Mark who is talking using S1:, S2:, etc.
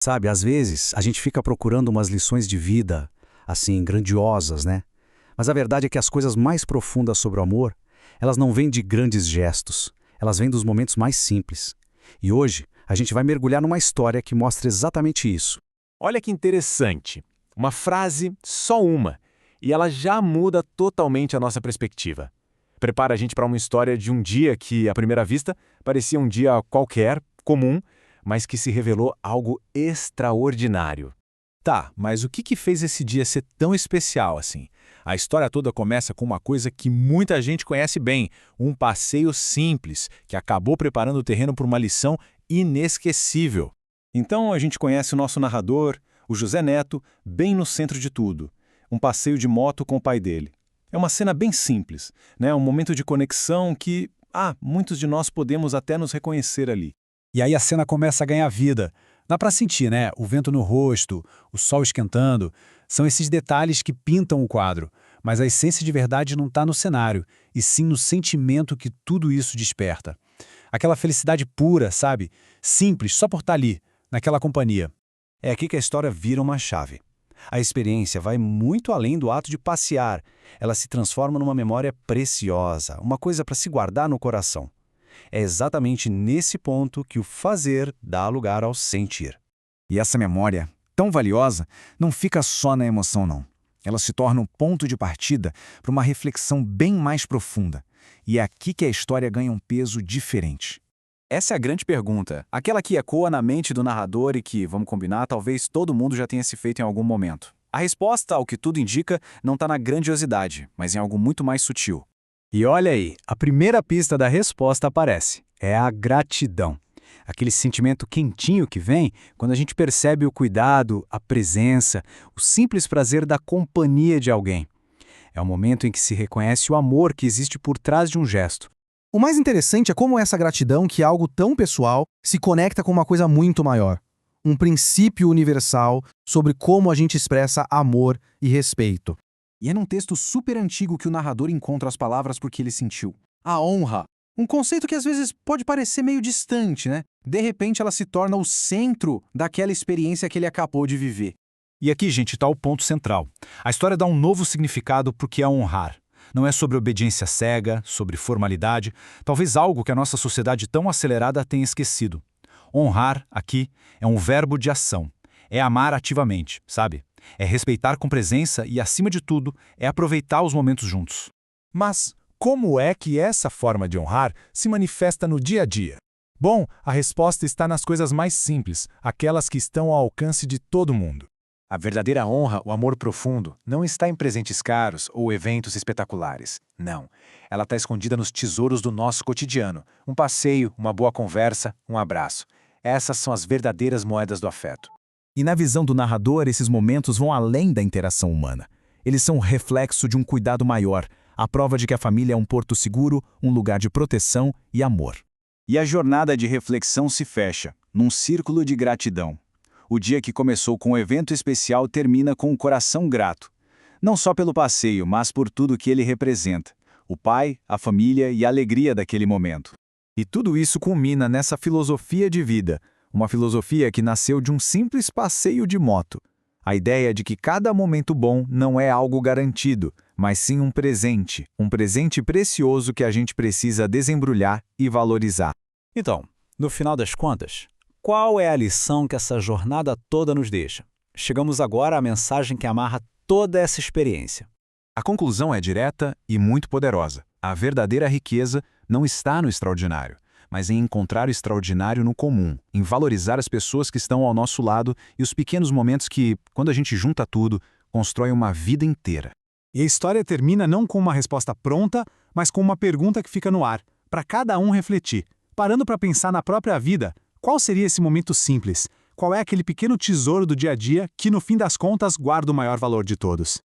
S1: Sabe, às vezes a gente fica procurando umas lições de vida, assim, grandiosas, né? Mas a verdade é que as coisas mais profundas sobre o amor, elas não vêm de grandes gestos, elas vêm dos momentos mais simples. E hoje a gente vai mergulhar numa história que mostra exatamente isso.
S2: Olha que interessante. Uma frase, só uma, e ela já muda totalmente a nossa perspectiva. Prepara a gente para uma história de um dia que, à primeira vista, parecia um dia qualquer, comum, mas que se revelou algo extraordinário.
S3: Tá, mas o que fez esse dia ser tão especial assim? A história toda começa com uma coisa que muita gente conhece bem, um passeio simples, que acabou preparando o terreno para uma lição inesquecível. Então a gente conhece o nosso narrador, o José Neto, bem no centro de tudo. Um passeio de moto com o pai dele. É uma cena bem simples, né? Um momento de conexão que, muitos de nós podemos até nos reconhecer ali.
S4: E aí a cena começa a ganhar vida. Dá pra sentir, né? O vento no rosto, o sol esquentando. São esses detalhes que pintam o quadro. Mas a essência de verdade não tá no cenário, e sim no sentimento que tudo isso desperta. Aquela felicidade pura, sabe? Simples, só por estar ali, naquela companhia.
S1: É aqui que a história vira uma chave. A experiência vai muito além do ato de passear. Ela se transforma numa memória preciosa, uma coisa para se guardar no coração. É exatamente nesse ponto que o fazer dá lugar ao sentir.
S5: E essa memória, tão valiosa, não fica só na emoção, não. Ela se torna um ponto de partida para uma reflexão bem mais profunda. E é aqui que a história ganha um peso diferente.
S6: Essa é a grande pergunta, aquela que ecoa na mente do narrador e que, vamos combinar, talvez todo mundo já tenha se feito em algum momento. A resposta, ao que tudo indica, não está na grandiosidade, mas em algo muito mais sutil.
S4: E olha aí, a primeira pista da resposta aparece. É a gratidão. Aquele sentimento quentinho que vem quando a gente percebe o cuidado, a presença, o simples prazer da companhia de alguém. É o momento em que se reconhece o amor que existe por trás de um gesto.
S7: O mais interessante é como essa gratidão, que é algo tão pessoal, se conecta com uma coisa muito maior. Um princípio universal sobre como a gente expressa amor e respeito.
S8: E é num texto super antigo que o narrador encontra as palavras porque ele sentiu. A honra. Um conceito que às vezes pode parecer meio distante, né? De repente ela se torna o centro daquela experiência que ele acabou de viver.
S3: E aqui, gente, está o ponto central. A história dá um novo significado para o que é honrar. Não é sobre obediência cega, sobre formalidade, talvez algo que a nossa sociedade tão acelerada tenha esquecido. Honrar, aqui, é um verbo de ação. É amar ativamente, sabe? É respeitar com presença e, acima de tudo, é aproveitar os momentos juntos.
S9: Mas como é que essa forma de honrar se manifesta no dia a dia? Bom, a resposta está nas coisas mais simples, aquelas que estão ao alcance de todo mundo.
S2: A verdadeira honra, o amor profundo, não está em presentes caros ou eventos espetaculares. Não. Ela está escondida nos tesouros do nosso cotidiano. Um passeio, uma boa conversa, um abraço. Essas são as verdadeiras moedas do afeto.
S5: E na visão do narrador, esses momentos vão além da interação humana. Eles são um reflexo de um cuidado maior, a prova de que a família é um porto seguro, um lugar de proteção e amor.
S6: E a jornada de reflexão se fecha, num círculo de gratidão. O dia que começou com um evento especial termina com um coração grato. Não só pelo passeio, mas por tudo que ele representa. O pai, a família e a alegria daquele momento.
S5: E tudo isso culmina nessa filosofia de vida. Uma filosofia que nasceu de um simples passeio de moto. A ideia de que cada momento bom não é algo garantido, mas sim um presente precioso que a gente precisa desembrulhar e valorizar.
S4: Então, no final das contas, qual é a lição que essa jornada toda nos deixa? Chegamos agora à mensagem que amarra toda essa experiência.
S3: A conclusão é direta e muito poderosa. A verdadeira riqueza não está no extraordinário, mas em encontrar o extraordinário no comum, em valorizar as pessoas que estão ao nosso lado e os pequenos momentos que, quando a gente junta tudo, constroem uma vida inteira.
S9: E a história termina não com uma resposta pronta, mas com uma pergunta que fica no ar, para cada um refletir. Parando para pensar na própria vida, qual seria esse momento simples? Qual é aquele pequeno tesouro do dia a dia que, no fim das contas, guarda o maior valor de todos?